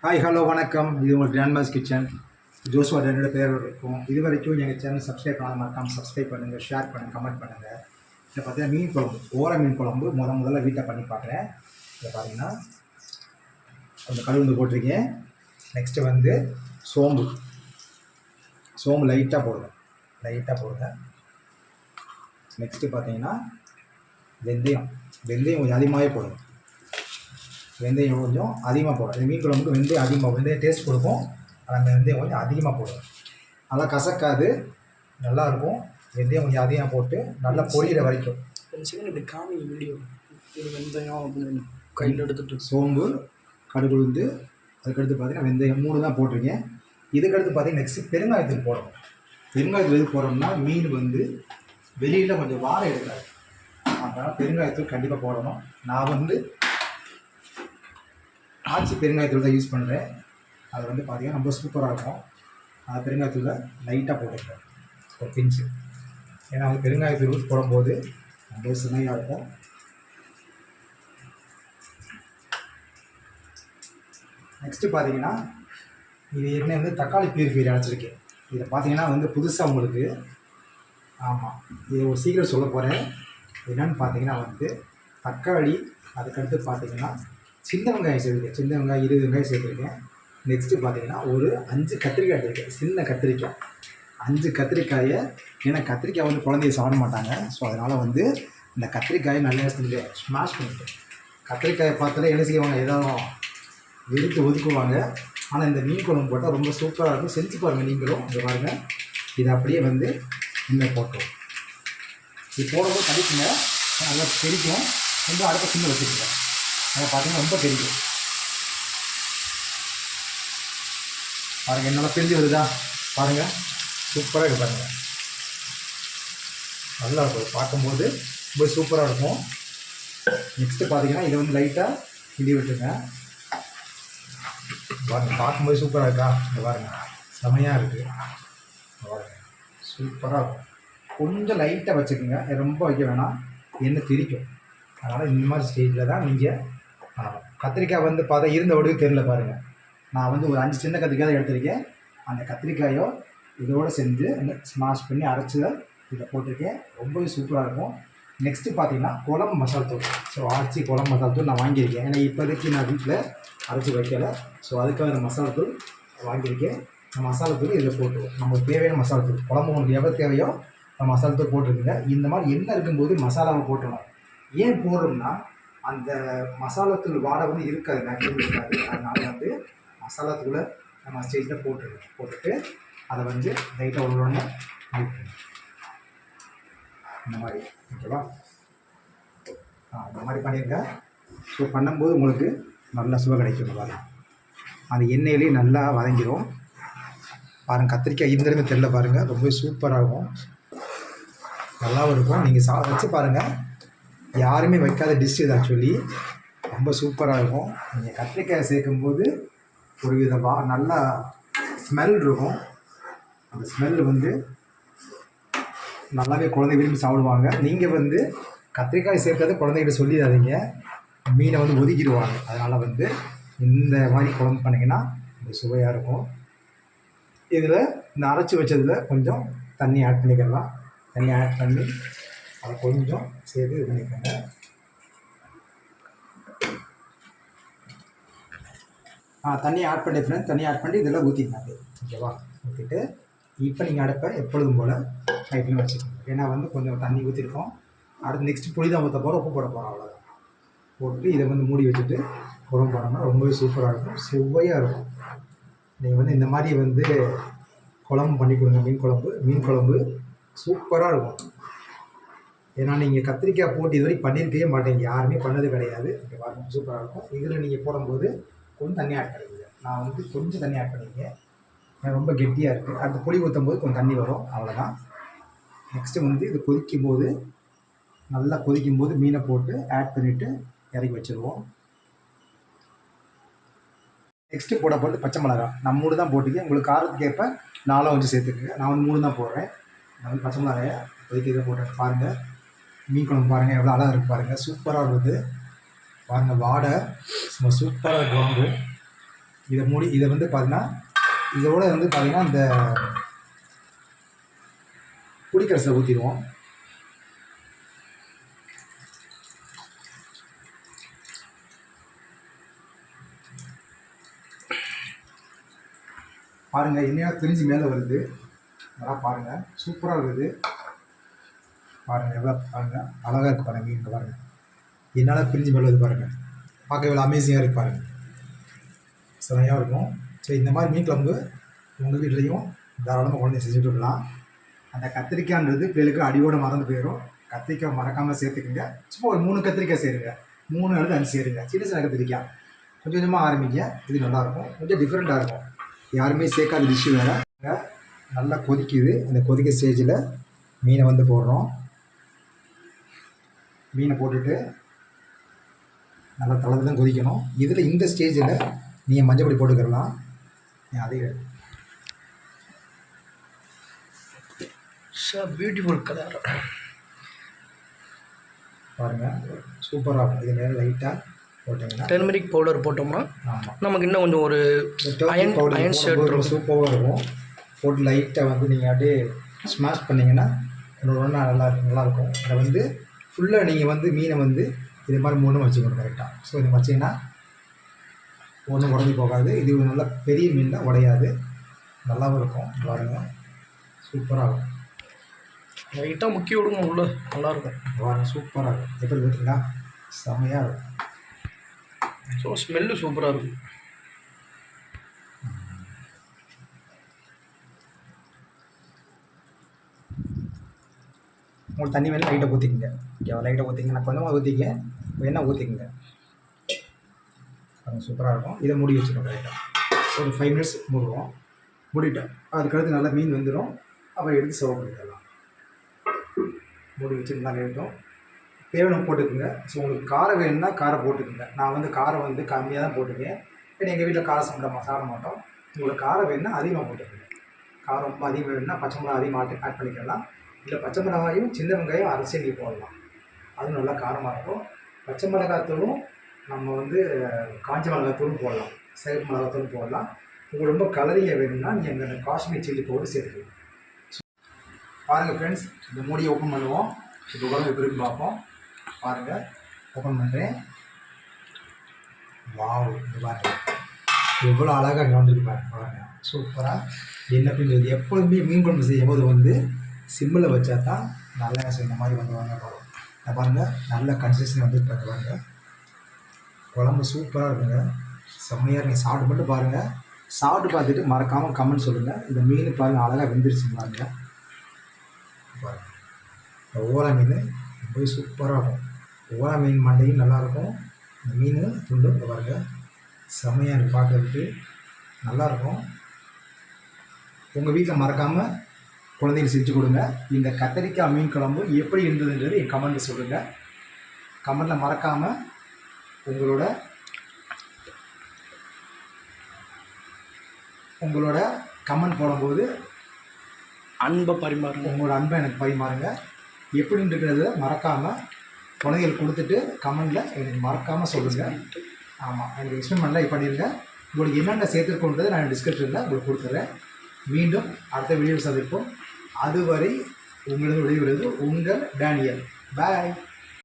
Hi hello வணக்கம். இது உங்கள் கிராண்ட்மாஸ் கிச்சன். ஜோஸ்வா என்னோட பேர் இருக்கும். இது வரைக்கும் எங்கள் சேனல் சப்ஸ்கிரைப் பண்ணாமல் மறக்காமல் சப்ஸ்கிரைப் பண்ணுங்கள், ஷேர் பண்ணுங்கள், கமெண்ட் பண்ணுங்கள். இதை பார்த்தீங்கன்னா மீன் குழம்பு, மீன் குழம்பு முதல்ல வீட்டை பண்ணி பார்க்குறேன். இதை பார்த்தீங்கன்னா கொஞ்சம் கழுவுண்டு போட்டிருக்கேன். நெக்ஸ்ட்டு வந்து சோம்பு லைட்டாக போடுங்க. நெக்ஸ்ட்டு பார்த்தீங்கன்னா வெந்தயம் கொஞ்சம் அதிகமாகவே போடுங்க. வெந்தயம் கொஞ்சம் அதிகமாக போடும். இந்த மீன் குழம்புக்கு வெந்தயம் அதிகமாக, வெந்தயம் டேஸ்ட் கொடுக்கும். அந்த வெந்தயம் கொஞ்சம் அதிகமாக போடும். நல்லா கசக்காது, நல்லாயிருக்கும். வெந்தயம் கொஞ்சம் அதிகமாக போட்டு நல்லா பொரியிற வரைக்கும். இப்படி காமி வீடியோ வெந்தயம் அப்படின்னு கையில் எடுத்துகிட்டு சோம்பு, கடுகு, உளுந்து, அதுக்கடுத்து பார்த்தீங்கன்னா வெந்தயம் 3 தான் போட்டிருக்கேன். இதுக்கடுத்து பார்த்தீங்கன்னா நெக்ஸ்ட்டு பெருங்காயத்துக்கு போடணும். பெருங்காயத்தில் எது போடுறோம்னா மீன் வந்து வெளியில் கொஞ்சம் வாழை எடுக்காது. அதனால் பெருங்காயத்தூள் கண்டிப்பாக போடணும். நான் வந்து ஆச்சி பெருங்காயத்தூள் தான் யூஸ் பண்ணுறேன். அது வந்து பார்த்திங்கன்னா ரொம்ப சூப்பராக இருக்கும். அது பெருங்காயத்தூளை லைட்டாக போட்டுக்கிறேன், ஒரு பிஞ்சு. ஏன்னா வந்து பெருங்காயத்தூள் போடும்போது ரொம்ப சுமையாக இருக்கும். நெக்ஸ்ட்டு பார்த்தீங்கன்னா இது என்ன வந்து தக்காளி பியூரிஃபையர் அழைச்சிருக்கேன். இதை பார்த்தீங்கன்னா வந்து புதுசாக உங்களுக்கு ஆமாம், இது ஒரு சீக்கிரம் சொல்ல போகிறேன். என்னென்னு பார்த்தீங்கன்னா வந்து தக்காளி, அதுக்கடுத்து பார்த்தீங்கன்னா சின்ன வெங்காயம் சேர்த்துருக்கேன். சின்ன வெங்காயம் 20 வெங்காயம் சேர்த்துருக்கேன். நெக்ஸ்ட்டு பார்த்தீங்கன்னா ஒரு 5 கத்திரிக்காய் எடுத்துருக்கேன். சின்ன கத்திரிக்காய் 5 கத்திரிக்காயை, ஏன்னா கத்திரிக்காய் வந்து குழந்தைய சாப்பிட மாட்டாங்க. ஸோ அதனால் வந்து இந்த கத்திரிக்காயை நல்லா செஞ்சு ஸ்மாஷ் பண்ணிட்டேன். கத்திரிக்காயை பார்த்தாலே என்ன செய்வாங்க, ஏதாவது வெறுத்து ஒதுக்குவாங்க. ஆனால் இந்த மீன் குழம்பு போட்டால் ரொம்ப சூப்பராக இருக்கும். செஞ்சு பாருங்கள் நீங்களும். இங்கே பாருங்கள், இதை அப்படியே வந்து இன்னும் போட்டோம். இது போடும்போது கடிக்குங்க, நல்லா தெரிக்கும். கொஞ்சம் அடுத்த சின்ன வச்சுருக்கேன். அதை பார்த்தீங்கன்னா ரொம்ப தெரியும். பாருங்கள், என்னால் பிரிஞ்சு வருதா பாருங்கள், சூப்பராக இருக்குது பாருங்கள். நல்லா இருக்கும் பார்க்கும்போது, ரொம்ப சூப்பராக இருக்கும். நெக்ஸ்ட்டு பார்த்தீங்கன்னா இதை வந்து லைட்டாக கிண்டி விட்டுருங்க. பாருங்கள், பார்க்கும்போது சூப்பராக இருக்கா? இங்கே பாருங்கள், செமையாக இருக்குது. பாருங்கள், சூப்பராக இருக்கும். கொஞ்சம் லைட்டாக வச்சுக்கோங்க, ரொம்ப வைக்க வேணாம், எண்ணெய் திரிக்கும். அதனால் இந்த மாதிரி ஸ்டேஜில் தான் நீங்கள் கத்திரிக்காய் வந்து பார்த்தா இருந்த வடிவு தெரியல பாருங்கள். நான் வந்து ஒரு 5 சின்ன கத்திரிக்காய் தான் எடுத்திருக்கேன். அந்த கத்திரிக்காயோ இதோடு செஞ்சு ஸ்மாஷ் பண்ணி அரைச்சி இதை போட்டிருக்கேன். ரொம்பவே சூப்பராக இருக்கும். நெக்ஸ்ட்டு பார்த்தீங்கன்னா குழம்பு மசாலா தூள். ஸோ ஆச்சி குழம்பு மசாலா தூள் நான் வாங்கியிருக்கேன். ஏன்னா இப்போதைக்கு நான் வீட்டில் அரைச்சி வைக்கலை. ஸோ அதுக்காக இந்த மசாலா தூள் வாங்கியிருக்கேன். அந்த மசாலா தூள் இதில் போட்டுருவோம். நமக்கு தேவையான மசாலா தூள், குழம்பு உங்களுக்கு எவ்வளோ தேவையோ அந்த மசாலா தூள் போட்டுருக்குங்க. இந்த மாதிரி எண்ணெய் இருக்கும்போது மசாலாவை போட்டுருவோம். ஏன் போடுறோம்னா அந்த மசாலா தூள் வாடை வந்து இருக்காது, மேக்ஸிமம் இருக்காது. அதனால் வந்து மசாலா தூளை நம்ம ஸ்டேஜில் போட்டுட்டு அதை வந்து லைட்டாக உள்ளோன்னு இந்த மாதிரி, ஓகேவா? இந்த மாதிரி பண்ணிடுங்க. ஸோ பண்ணும்போது உங்களுக்கு நல்லா சுவை கிடைக்கும். பாருங்க, அந்த எண்ணெயிலேயே நல்லா வதங்கிடும். பாருங்கள், கத்திரிக்காய் இருந்திருந்து தெரியல பாருங்கள், ரொம்ப சூப்பராகும், நல்லாவும் இருக்கும். நீங்கள் வச்சு பாருங்கள், யாருமே வைக்காத டிஷ் இது. ஆக்சுவலி ரொம்ப சூப்பராக இருக்கும். நீங்கள் கத்திரிக்காயை சேர்க்கும்போது ஒரு வித நல்லா ஸ்மெல் இருக்கும். அந்த ஸ்மெல் வந்து நல்லாவே குழந்தை விரும்பி சாப்பிடுவாங்க. நீங்கள் வந்து கத்திரிக்காய் சேர்க்காத குழந்தைகிட்ட சொல்லிடாதீங்க, மீனை வந்து ஒதுக்கிடுவாங்க. அதனால் வந்து இந்த மாதிரி குழம்பு பண்ணிங்கன்னா ரொம்ப சுவையாக இருக்கும். இதில் இந்த அரைச்சி வச்சதில் கொஞ்சம் தண்ணி ஆட் பண்ணிக்கலாம். தண்ணி ஆட் பண்ணி அதை கொஞ்சம் சேர்த்து இது பண்ணிக்கோங்க. தண்ணி ஆட் பண்ணி ஃப்ரெண்ட்ஸ், தண்ணி ஆட் பண்ணி இதெல்லாம் ஊற்றிக்கணும். ஓகேவா? ஊற்றிட்டு இப்போ நீங்கள் அடுப்பை எப்பொழுதும் போல் கைட்லையும் வச்சுக்கோங்க. ஏன்னா வந்து கொஞ்சம் தண்ணி ஊற்றிருக்கோம். அடுத்து நெக்ஸ்ட்டு புளி தான் ஊற்ற போகிறோம், உப்பு போட போகிறோம், அவ்வளோதான். போட்டு இதை வந்து மூடி வச்சுட்டு குழம்பு போனோம்னா ரொம்பவே சூப்பராக இருக்கும், சுவையாக இருக்கும். நீங்கள் வந்து இந்த மாதிரி வந்து குழம்பு பண்ணி கொடுங்க. மீன் குழம்பு சூப்பராக இருக்கும். ஏன்னா நீங்கள் கத்திரிக்காய் போட்டு இது வரைக்கும் பண்ணியிருக்கவே மாட்டீங்க, யாருமே பண்ணது கிடையாது. இங்கே பாருங்கள், சூப்பராக இருக்கும். இதில் நீங்கள் போடும்போது கொஞ்சம் தண்ணி ஆட் பண்ணிக்கோங்க. நான் வந்து கொஞ்சம் தண்ணி ஆட் பண்ணிக்கேன், ஏன்னா ரொம்ப கெட்டியாக இருக்குது. அடுத்து புளி ஊற்றும் போது கொஞ்சம் தண்ணி வரும், அவ்வளோதான். நெக்ஸ்ட்டு வந்து இது நல்லா கொதிக்கும் போது மீனை போட்டு ஆட் பண்ணிவிட்டு இறக்கி வச்சுருவோம். நெக்ஸ்ட்டு போட்டு பச்சை மிளகா நான் 3 தான் போட்டுக்கேன். உங்களுக்கு காரத்துக்கு ஏற்ப 4 வச்சு சேர்த்துக்குங்க. நான் வந்து 3 தான் போடுறேன். நான் வந்து பச்சை மிளகாயை கொதிக்க போட்டேன். பாருங்கள், மீன் குழம்பு பாருங்கள் எவ்வளோ அழகாக இருக்குது பாருங்கள், சூப்பராக இருக்குது பாருங்கள். வாடை சும்மா சூப்பராக குழம்பு. இதை வந்து பார்த்தீங்கன்னா இதோட வந்து பார்த்தீங்கன்னா இந்த புளிக்கரசில் ஊற்றிடுவோம். பாருங்கள் எண்ணெயாக பிரிஞ்சு மேலே வருது. நல்லா பாருங்கள், சூப்பராக இருக்குது. பாருங்கள் எவ்வளோ பாருங்கள் அழகாக இருக்குது பாருங்கள் மீன் பாருங்கள். என்னால் பிரிஞ்சு மேலே வருது பாருங்கள். பார்க்க எவ்வளோ அமேசிங்காக இருக்குது பாருங்கள். செமையாக இருக்கும். சரி, இந்த மாதிரி மீன் குழம்பு உங்கள் வீட்லேயும் தாராளமாக குழந்தைங்க செஞ்சுட்டு விடலாம். அந்த கத்திரிக்காய்ன்றது பிள்ளைகளுக்கு அடியோடு மறந்து போயிடும். கத்திரிக்காய் மறக்காமல் சேர்த்துக்குங்க. சும்மா ஒரு 3 கத்திரிக்காய் சேருங்க, 3 அல்லது 5 சேருங்க. சின்ன சின்ன கத்திரிக்காய் கொஞ்சம் கொஞ்சமாக ஆரம்பிங்க. இது நல்லாயிருக்கும், கொஞ்சம் டிஃப்ரெண்ட்டாக இருக்கும். யாருமே சேர்க்காத டிஷ்ஷு வேறு. நல்லா கொதிக்குது. அந்த கொதிக்க ஸ்டேஜில் மீனை வந்து போடுறோம். மீனை போட்டுட்டு நல்லா தளர்ந்து கொதிக்கணும். இதில் இந்த ஸ்டேஜில் நீங்கள் மஞ்சள் பொடி போட்டுக்கிறலாம். அதே பியூட்டிஃபுல் கலர் பாருங்கள், சூப்பராக இருக்கும். இது மேலே லைட்டாக போட்டிங்கன்னா டர்மரிக் பவுடர் போட்டோம்னா ஆமாம் நமக்கு இன்னும் கொஞ்சம் ஒரு அயன் பவுடர் சூப்பராக இருக்கும். போட்டு லைட்டாக வந்து நீங்கள் அப்படியே ஸ்மாஷ் பண்ணிங்கன்னா ஒன்றா நல்லாயிருக்கும். அதை வந்து ஃபுல்லாக நீங்கள் வந்து மீனை வந்து இது மாதிரி 3 வச்சுக்கணும் கரெக்டாக. ஸோ இது வச்சிங்கன்னா ஒன்றும் உடஞ்சி போகாது. இது நல்லா பெரிய மீன் தான், உடையாது, நல்லாவும் இருக்கும். பாருங்கள், சூப்பராக இருக்கும். லைட்டாக முக்கிய விடுங்க உள்ள, நல்லாயிருக்கும். பாருங்கள், சூப்பராக இருக்கும். எப்படி பார்த்தீங்களா, செம்மையாக இருக்கும். ஸோ ஸ்மெல்லு சூப்பராக இருக்கும். உங்களுக்கு தண்ணி வேணும் லைட்டாக ஊற்றிக்கங்க. லைட்டாக ஊற்றிங்க, நான் கொஞ்சமாக ஊற்றிக்க, வேணால் ஊற்றிக்கங்க. அது சூப்பராக இருக்கும். இதை மூடி வச்சுக்கோங்க. லைட்டாக ஒரு 5 மினிட்ஸ் மூடுவோம். மூடிட்டேன். அதுக்கடுத்து நல்லா மீன் வந்துடும். அப்புறம் எடுத்து சர்வ் பண்ணிடலாம். மூடி வச்சுருந்தா வேட்டும். தேவையான போட்டுக்குங்க. ஸோ உங்களுக்கு காரம் வேணும்னா காரம் போட்டுக்குங்க. நான் வந்து காரம் வந்து கம்மியாக தான் போட்டுக்கேன். ஏன்னா எங்கள் வீட்டில் காரம் சாப்பிட மாட்டோம். உங்களுக்கு காரம் வேணும்னா அதிகமாக போட்டுக்கோங்க. காரம் ரொம்ப அதிகம் வேணும்னா பச்சை மிளகா அதிகமாக ஆட் பண்ணிக்கலாம். இல்லை பச்சை மிளகாயும் சின்ன வெங்காயம் அரைச்சி நீங்கள் போடலாம். அதுவும் நல்லா காரமாக இருக்கும். பச்சை மிளகாத்தூளும் நம்ம வந்து காஞ்ச மிளகாத்தூளும் போடலாம், சிகப்பு மிளகாத்தூளும் போடலாம். உங்களுக்கு ரொம்ப கலரியாக வேணும்னா நீங்கள் அந்த காஷ்மீர் சில்லி பவுடர் சேர்த்துக்கலாம். பாருங்கள் ஃப்ரெண்ட்ஸ், இந்த மூடியை ஓப்பன் பண்ணுவோம். இப்போ குழம்பு எப்படி இருக்குன்னு பார்ப்போம். பாருங்கள், ஓப்பன் பண்ணுறேன். வாவ், இது பாருங்கள் எவ்வளோ அழகாக இங்கே வந்துருக்கு பாருங்கள். சூப்பராக என்ன பிடிச்சது. எப்பொழுதுமே மீன் குழம்பு செய்யும் போது வந்து சிம்மில் வச்சா தான் நல்லா இந்த மாதிரி வந்து வரும். பாருங்கள், நல்ல கன்சிஸ்டன்சி வந்து பாருங்கள். குழம்பு சூப்பராக இருக்குங்க, செம்மையாக நீங்கள் சாப்பிட்டு மட்டும் பாருங்கள். சாப்பிட்டு பார்த்துட்டு மறக்காமல் கமெண்ட் சொல்லுங்கள். இந்த மீன் பாருங்கள் அழகாக வெந்துருச்சு பாருங்கள். பாருங்கள், இந்த ஓரா மீன் ரொம்ப சூப்பராக இருக்கும். ஓரா மீன் மண்டையும் நல்லாயிருக்கும். இந்த மீன் துண்டு இந்த பாருங்கள் செம்மையாக இருக்குது, பார்க்கறதுக்கு நல்லாயிருக்கும். உங்கள் வீட்டில் மறக்காமல் குழந்தைங்க செஞ்சு கொடுங்க. இந்த கத்திரிக்காய் மீன் குழம்பு எப்படி இருந்ததுன்றது என் கமெண்ட்டில் சொல்லுங்கள். கமெண்ட்டில் மறக்காமல் உங்களோட கமெண்ட் போடும்போது அன்பை பரிமாறுங்க. உங்களோட அன்பை எனக்கு பரிமாறுங்க. எப்படின்னு இருக்கிறத மறக்காமல் குழந்தைகள் கொடுத்துட்டு கமெண்டில் எனக்கு மறக்காமல் சொல்லுங்கள். ஆமாம், எனக்கு எக்ஸ்பிளைன் பண்ணலாம் பண்ணிடுங்க. உங்களுக்கு என்னென்ன சேர்த்துருக்கோன்றதை நான் டிஸ்கிரிப்ஷனில் உங்களுக்கு கொடுத்துட்றேன். மீண்டும் அடுத்த வீடியோ சந்திப்போம். அதுவரை உங்களது விடைபெறுவது உங்கள் டேனியல். பாய்.